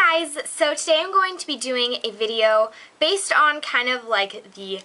guys, so today I'm going to be doing a video based on kind of like the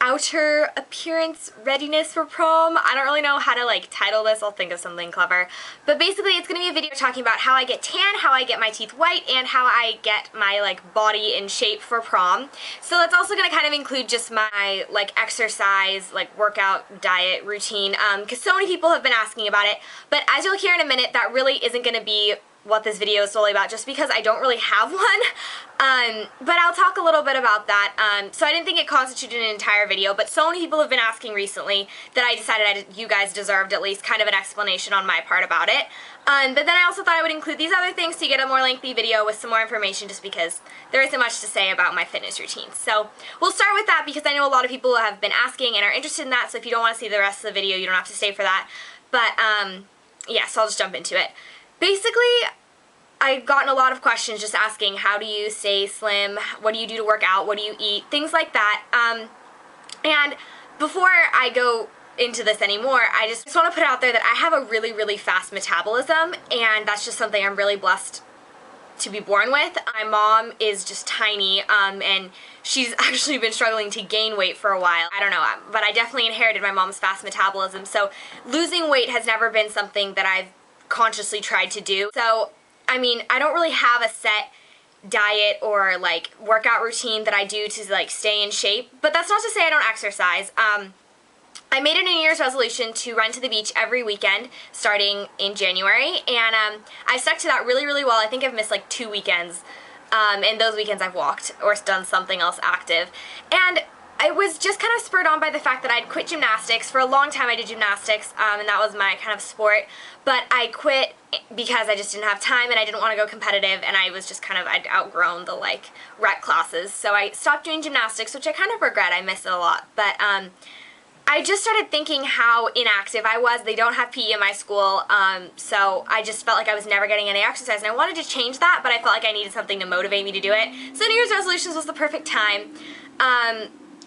outer appearance readiness for prom. I don't really know how to like title this, I'll think of something clever. But basically it's going to be a video talking about how I get tan, how I get my teeth white, and how I get my like body in shape for prom. So that's also going to kind of include just my like exercise, like workout, diet, routine, because so many people have been asking about it. But as you'll hear in a minute, that really isn't going to be what this video is solely about, just because I don't really have one. But I'll talk a little bit about that. So I didn't think it constituted an entire video, but so many people have been asking recently that I decided you guys deserved at least kind of an explanation on my part about it. But then I also thought I would include these other things to get a more lengthy video with some more information, just because there isn't much to say about my fitness routine. So we'll start with that because I know a lot of people have been asking and are interested in that, so if you don't want to see the rest of the video, you don't have to stay for that. But yeah, so I'll just jump into it. Basically, I've gotten a lot of questions just asking, how do you stay slim, what do you do to work out, what do you eat, things like that. And before I go into this anymore, I just want to put out there that I have a really, really fast metabolism, and that's just something I'm really blessed to be born with. My mom is just tiny, and she's actually been struggling to gain weight for a while. I don't know, but I definitely inherited my mom's fast metabolism, so losing weight has never been something that I've consciously tried to do. So, I mean, I don't really have a set diet or like workout routine that I do to like stay in shape, but that's not to say I don't exercise. I made a New Year's resolution to run to the beach every weekend starting in January, and I stuck to that really, really well. I think I've missed like 2 weekends, and those weekends I've walked or done something else active. And I was just kind of spurred on by the fact that I'd quit gymnastics. For a long time I did gymnastics, and that was my kind of sport, but I quit because I just didn't have time and I didn't want to go competitive, and I was just kind of, I'd outgrown the like rec classes, so I stopped doing gymnastics, which I kind of regret. I miss it a lot, but I just started thinking how inactive I was. They don't have PE in my school, so I just felt like I was never getting any exercise, and I wanted to change that, but I felt like I needed something to motivate me to do it. So New Year's resolutions was the perfect time.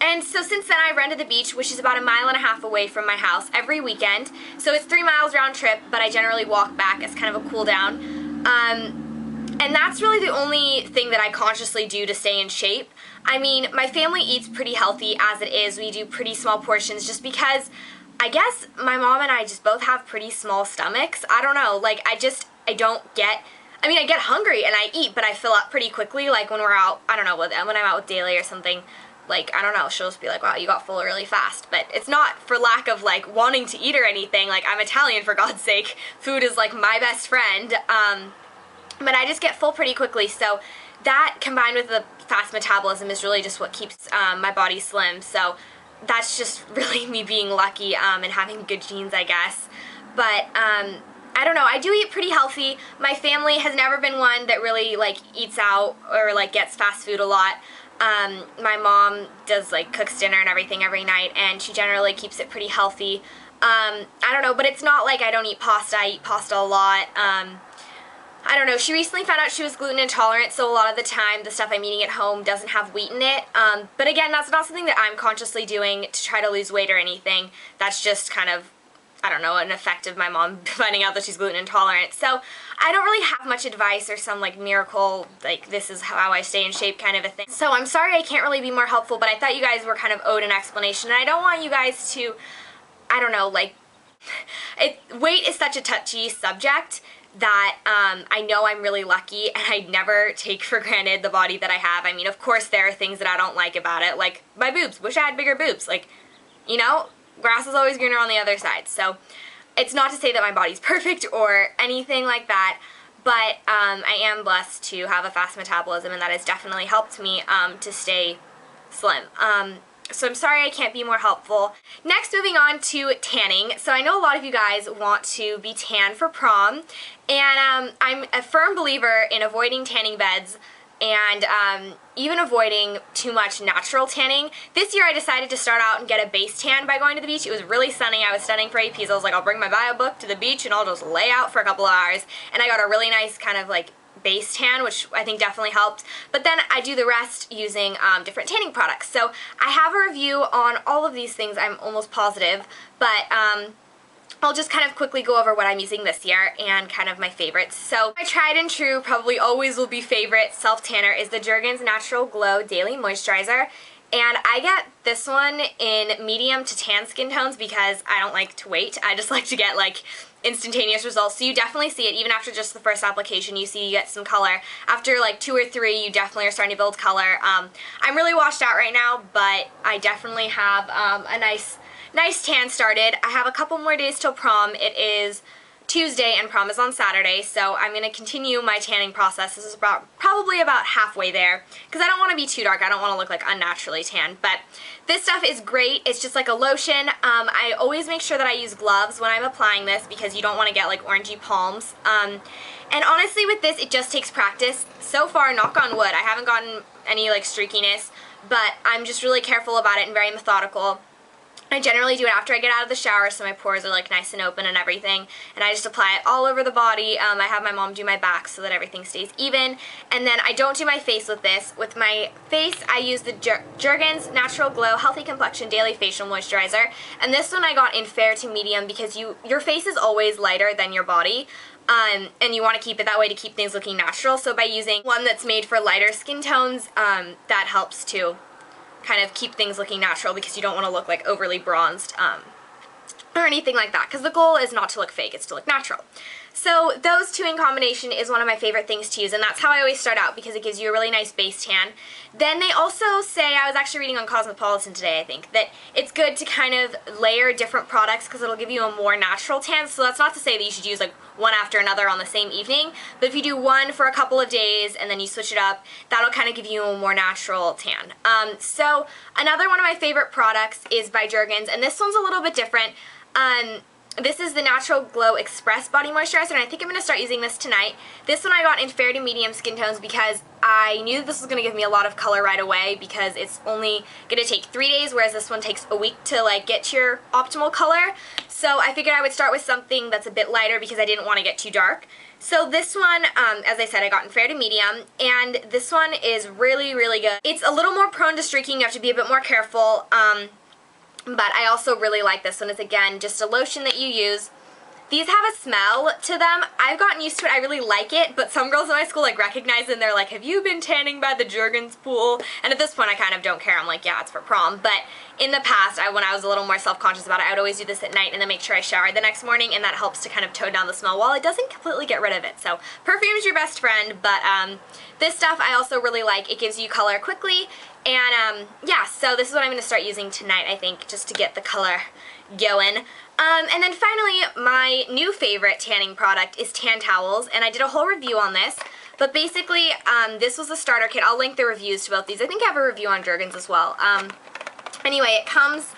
And so since then I've run to the beach, which is about 1.5 miles away from my house, every weekend. So it's 3 miles round trip, but I generally walk back as kind of a cool down. And that's really the only thing that I consciously do to stay in shape. I mean, my family eats pretty healthy as it is. We do pretty small portions just because I guess my mom and I just both have pretty small stomachs. I don't know, like I don't get, I mean, I get hungry and I eat, but I fill up pretty quickly. Like when we're out, I don't know, when I'm out with Daly or something, like, I don't know, she'll just be like, wow, you got full really fast. But it's not for lack of, like, wanting to eat or anything. Like, I'm Italian, for God's sake. Food is, like, my best friend. But I just get full pretty quickly. So that, combined with the fast metabolism, is really just what keeps my body slim. So that's just really me being lucky and having good genes, I guess. But I don't know, I do eat pretty healthy. My family has never been one that really, like, eats out or, like, gets fast food a lot. My mom does like cooks dinner and everything every night, and she generally keeps it pretty healthy. I don't know, but it's not like I don't eat pasta. I eat pasta a lot. I don't know, she recently found out she was gluten intolerant, so a lot of the time the stuff I'm eating at home doesn't have wheat in it. But again, that's not something that I'm consciously doing to try to lose weight or anything. That's just kind of, I don't know, an effect of my mom finding out that she's gluten intolerant. So I don't really have much advice or some like miracle, like this is how I stay in shape kind of a thing. So I'm sorry I can't really be more helpful, but I thought you guys were kind of owed an explanation, and I don't want you guys to, I don't know, like, weight is such a touchy subject that I know I'm really lucky, and I never take for granted the body that I have. I mean, of course there are things that I don't like about it, like my boobs. Wish I had bigger boobs. Like, you know, grass is always greener on the other side. So it's not to say that my body's perfect or anything like that, but I am blessed to have a fast metabolism, and that has definitely helped me to stay slim. So I'm sorry I can't be more helpful. Next, moving on to tanning. So I know a lot of you guys want to be tan for prom, and I'm a firm believer in avoiding tanning beds and even avoiding too much natural tanning. This year I decided to start out and get a base tan by going to the beach. It was really sunny. I was studying for APs. I was like, I'll bring my bio book to the beach and I'll just lay out for a couple of hours. And I got a really nice kind of like base tan, which I think definitely helped. But then I do the rest using different tanning products. So I have a review on all of these things, I'm almost positive. But I'll just kind of quickly go over what I'm using this year and kind of my favorites. So my tried and true, probably always will be favorite self-tanner is the Jergens Natural Glow Daily Moisturizer. And I get this one in medium to tan skin tones because I don't like to wait. I just like to get like instantaneous results. So you definitely see it even after just the first application. You see you get some color. After like 2 or 3, you definitely are starting to build color. I'm really washed out right now, but I definitely have a nice tan started. I have a couple more days till prom. It is Tuesday and prom is on Saturday, so I'm going to continue my tanning process. This is probably about halfway there because I don't want to be too dark. I don't want to look like unnaturally tan, but this stuff is great. It's just like a lotion. I always make sure that I use gloves when I'm applying this because you don't want to get like orangey palms. And honestly with this, it just takes practice. So far, knock on wood, I haven't gotten any like streakiness, but I'm just really careful about it and very methodical. I generally do it after I get out of the shower so my pores are like nice and open and everything, and I just apply it all over the body. I have my mom do my back so that everything stays even, and then I don't do my face with this. With my face I use the Jergens Natural Glow Healthy Complexion Daily Facial Moisturizer, and this one I got in fair to medium because your face is always lighter than your body. And you want to keep it that way to keep things looking natural, so by using one that's made for lighter skin tones, that helps too kind of keep things looking natural because you don't want to look like overly bronzed or anything like that, because the goal is not to look fake, it's to look natural. So those two in combination is one of my favorite things to use, and that's how I always start out because it gives you a really nice base tan. Then they also say, I was actually reading on Cosmopolitan today I think, that it's good to kind of layer different products because it'll give you a more natural tan. So that's not to say that you should use like one after another on the same evening, but if you do one for a couple of days and then you switch it up, that'll kind of give you a more natural tan. So another one of my favorite products is by Jergens, and this one's a little bit different. This is the Natural Glow Express Body Moisturizer, and I think I'm going to start using this tonight. This one I got in fair to medium skin tones because I knew that this was going to give me a lot of color right away because it's only going to take 3 days, whereas this one takes a week to like get to your optimal color. So I figured I would start with something that's a bit lighter because I didn't want to get too dark. So this one, as I said, I got in fair to medium, and this one is really, really good. It's a little more prone to streaking. You have to be a bit more careful. But I also really like this one. It's again just a lotion that you use. These have a smell to them. I've gotten used to it. I really like it, but some girls in my school like recognize it and they're like, have you been tanning by the Jergens pool? And at this point I kind of don't care. I'm like, yeah, it's for prom. But in the past, when I was a little more self-conscious about it, I would always do this at night and then make sure I showered the next morning, and that helps to kind of tone down the smell while it doesn't completely get rid of it. So perfume is your best friend, but this stuff I also really like. It gives you color quickly. And yeah, so this is what I'm going to start using tonight, I think, just to get the color going. And then finally, my new favorite tanning product is tan towels, and I did a whole review on this. But basically, this was a starter kit. I'll link the reviews to both these. I think I have a review on Jergens as well. Anyway, it comes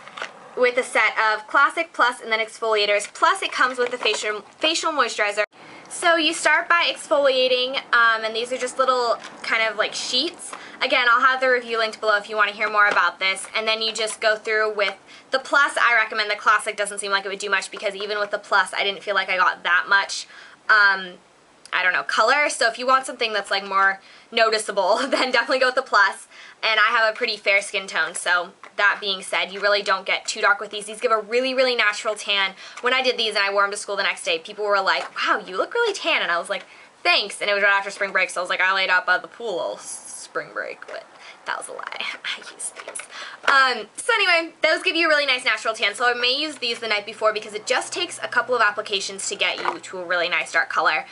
with a set of Classic Plus and then exfoliators, plus it comes with a facial moisturizer. So you start by exfoliating, and these are just little kind of like sheets. Again, I'll have the review linked below if you want to hear more about this. And then you just go through with the Plus. I recommend the Classic. Doesn't seem like it would do much because even with the Plus, I didn't feel like I got that much, I don't know, color. So if you want something that's like more noticeable, then definitely go with the Plus. And I have a pretty fair skin tone, so that being said, you really don't get too dark with these. These give a really, really natural tan. When I did these and I wore them to school the next day, people were like, wow, you look really tan. And I was like, thanks. And it was right after spring break, so I was like, I laid out by the pool all spring break, but that was a lie. I used these. So anyway, those give you a really nice natural tan, so I may use these the night before because it just takes a couple of applications to get you to a really nice dark color.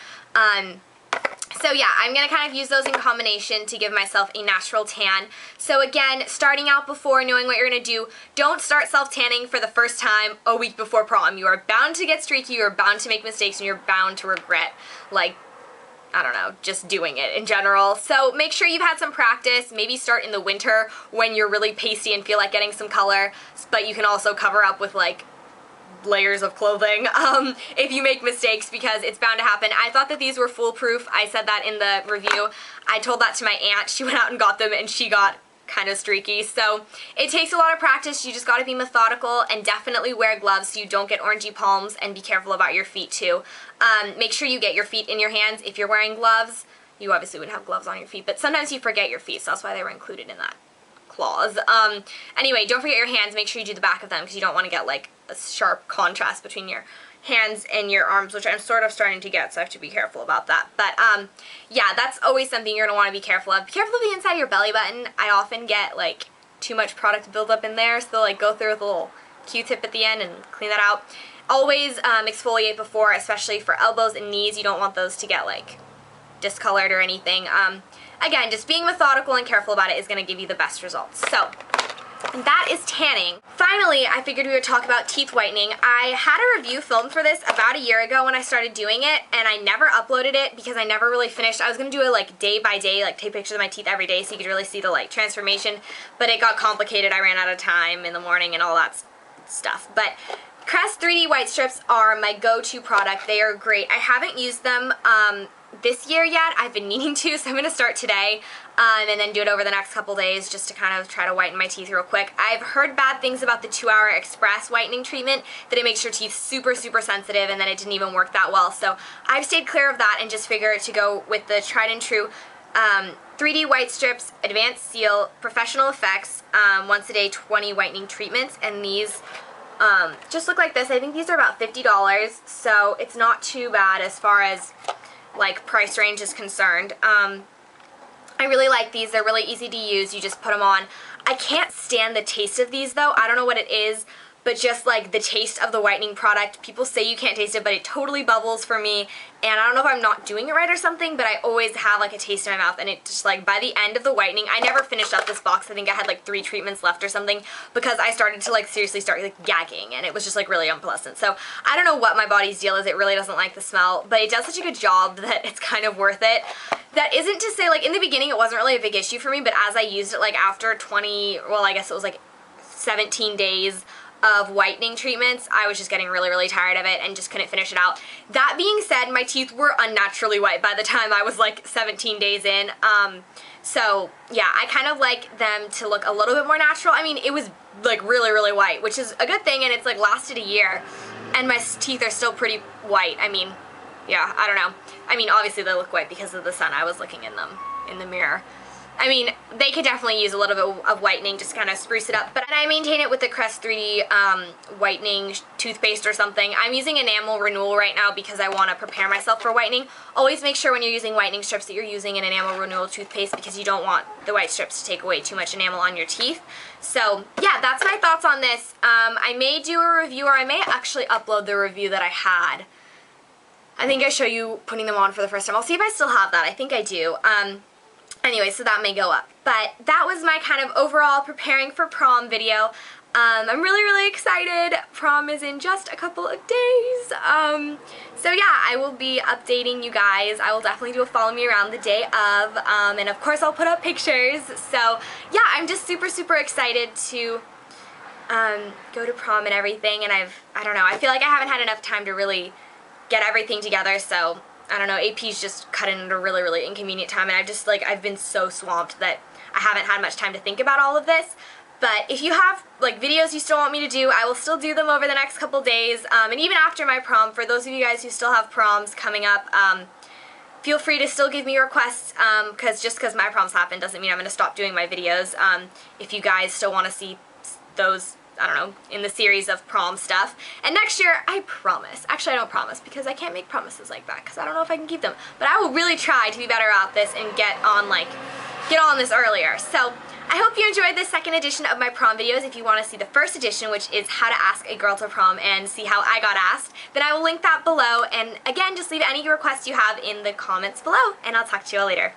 So yeah, I'm going to kind of use those in combination to give myself a natural tan. So again, starting out before, knowing what you're going to do, don't start self-tanning for the first time a week before prom. You are bound to get streaky, you are bound to make mistakes, and you're bound to regret, like, I don't know, just doing it in general. So make sure you've had some practice. Maybe start in the winter when you're really pasty and feel like getting some color, but you can also cover up with like layers of clothing if you make mistakes, because it's bound to happen. I thought that these were foolproof. I said that in the review. I told that to my aunt. She went out and got them and she got kind of streaky. So it takes a lot of practice. You just got to be methodical and definitely wear gloves so you don't get orangey palms, and be careful about your feet too. Make sure you get your feet in your hands. If you're wearing gloves, you obviously would have gloves on your feet, but sometimes you forget your feet, so that's why they were included in that clause. Anyway, don't forget your hands. Make sure you do the back of them because you don't want to get like a sharp contrast between your hands and your arms, which I'm sort of starting to get, so I have to be careful about that. But yeah, that's always something you're going to want to be careful of. Be careful of the inside of your belly button. I often get like too much product buildup in there, so like go through with a little Q-tip at the end and clean that out. Always exfoliate before, especially for elbows and knees. You don't want those to get like discolored or anything. Again, just being methodical and careful about it is going to give you the best results. So that is tanning. Finally, I figured we would talk about teeth whitening. I had a review filmed for this about a year ago when I started doing it, and I never uploaded it because I never really finished. I was going to do it like day by day, like take pictures of my teeth every day so you could really see the like transformation, but it got complicated. I ran out of time in the morning and all that stuff. But Crest 3D White Strips are my go-to product. They are great. I haven't used them this year yet. I've been meaning to, so I'm going to start today and then do it over the next couple days just to kind of try to whiten my teeth real quick. I've heard bad things about the 2-hour express whitening treatment, that it makes your teeth super, super sensitive, and then it didn't even work that well. So I've stayed clear of that and just figured to go with the tried and true 3D White Strips, Advanced Seal, Professional Effects, once a day 20 whitening treatments, and these just look like this. I think these are about $50, so it's not too bad as far as like price range is concerned. I really like these. They're really easy to use. You just put them on. I can't stand the taste of these though. I don't know what it is, but just like the taste of the whitening product. People say you can't taste it, but it totally bubbles for me, and I don't know if I'm not doing it right or something, but I always have like a taste in my mouth, and it just like by the end of the whitening, I never finished up this box. I think I had like 3 treatments left or something because I started to like seriously start like gagging, and it was just like really unpleasant. So I don't know what my body's deal is. It really doesn't like the smell, but it does such a good job that it's kind of worth it. That isn't to say, like in the beginning it wasn't really a big issue for me, but as I used it like after 20, well I guess it was like 17 days of whitening treatments, I was just getting really, really tired of it and just couldn't finish it out. That being said, my teeth were unnaturally white by the time I was like 17 days in. So yeah, I kind of like them to look a little bit more natural. I mean, it was like really, really white, which is a good thing, and it's like lasted a year, and my teeth are still pretty white. I mean, yeah, I don't know. I mean, obviously they look white because of the sun. I was looking in them in the mirror. I mean, they could definitely use a little bit of whitening just to kind of spruce it up, but I maintain it with the Crest 3D whitening toothpaste or something. I'm using enamel renewal right now because I want to prepare myself for whitening. Always make sure when you're using whitening strips that you're using an enamel renewal toothpaste because you don't want the white strips to take away too much enamel on your teeth. So yeah, that's my thoughts on this. I may do a review, or I may actually upload the review that I had. I think I show you putting them on for the first time. I'll see if I still have that. I think I do. Anyway, so that may go up. But that was my kind of overall preparing for prom video. I'm really, really excited. Prom is in just a couple of days. So yeah, I will be updating you guys. I will definitely do a follow me around the day of. And of course I'll put up pictures. So yeah, I'm just super, super excited to go to prom and everything. And I don't know, I feel like I haven't had enough time to really get everything together, so I don't know, AP's just cut in at a really, really inconvenient time, and I've been so swamped that I haven't had much time to think about all of this. But if you have like videos you still want me to do, I will still do them over the next couple days, and even after my prom. For those of you guys who still have proms coming up, feel free to still give me requests, because just because my proms happen doesn't mean I'm going to stop doing my videos. If you guys still want to see those, I don't know, in the series of prom stuff. And next year, I promise. Actually, I don't promise because I can't make promises like that because I don't know if I can keep them. But I will really try to be better at this and get on this earlier. So I hope you enjoyed this second edition of my prom videos. If you want to see the first edition, which is how to ask a girl to prom and see how I got asked, then I will link that below. And again, just leave any requests you have in the comments below, and I'll talk to you all later.